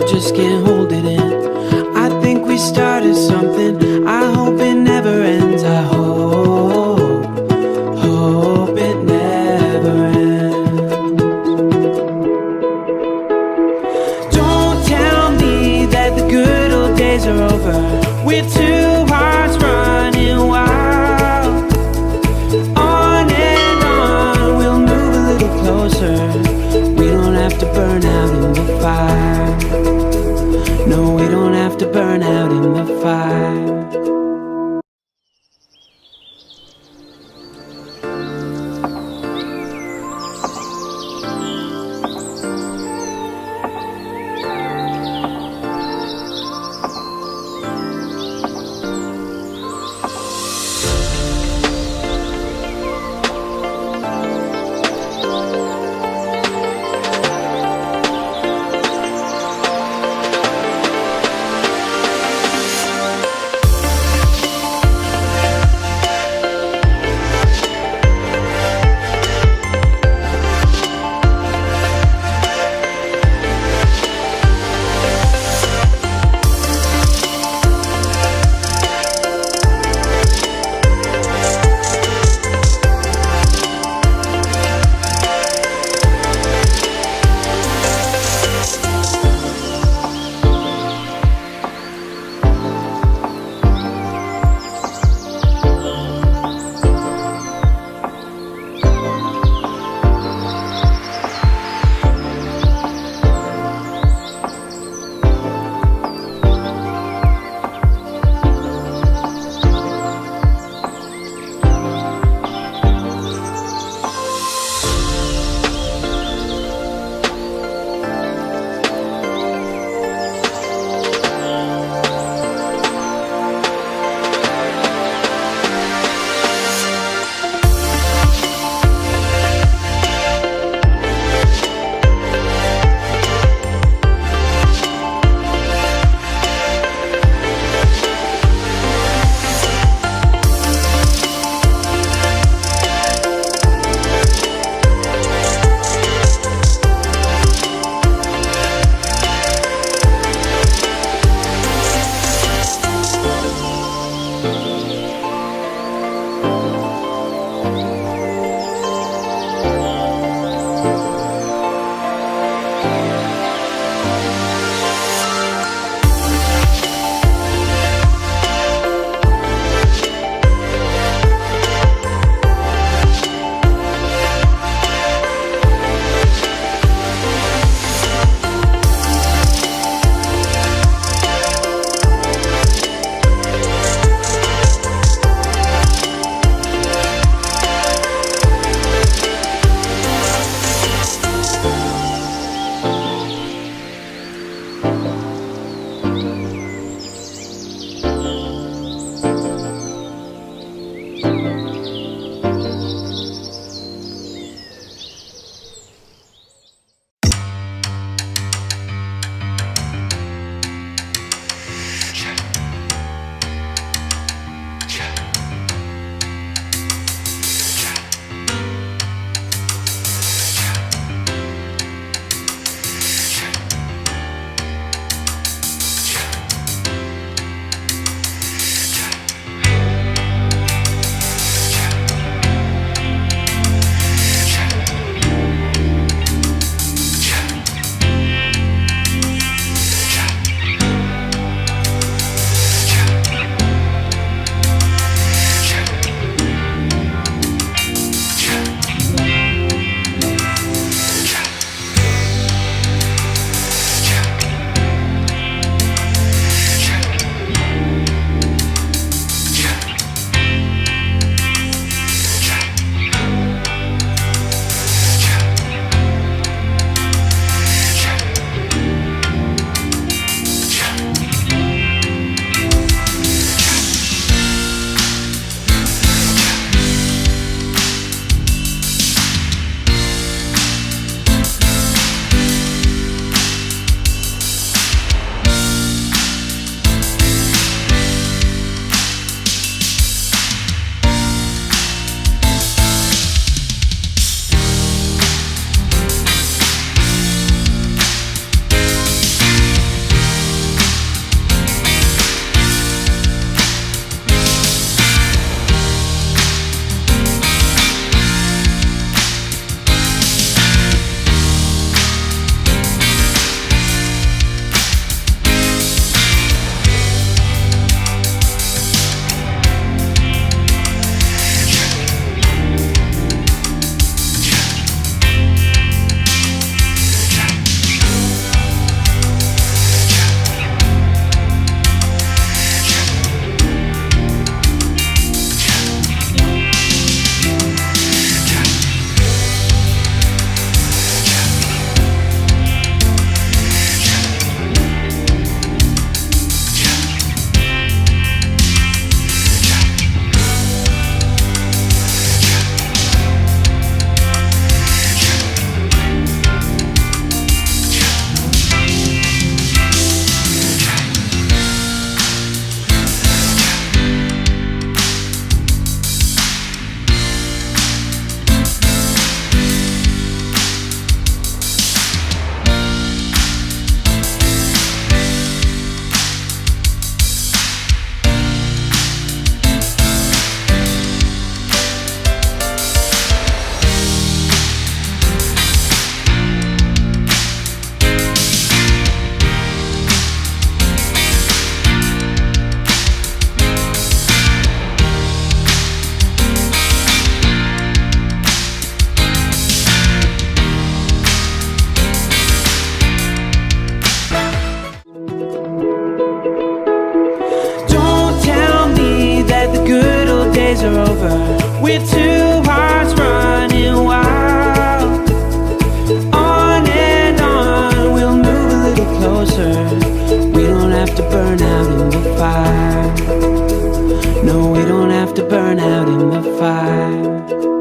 just can't hold it in. I think we started something, I hope it never ends. I hope it never ends. Don't tell me that the good old days are over. We're two hearts running wild. On and on, we'll move a little closer. We don't have to burn out in the fire. No, we don't have to burn out in the fire. days are over. We're two hearts running wild. On and on, we'll move a little closer. We don't have to burn out in the fire. No, we don't have to burn out in the fire.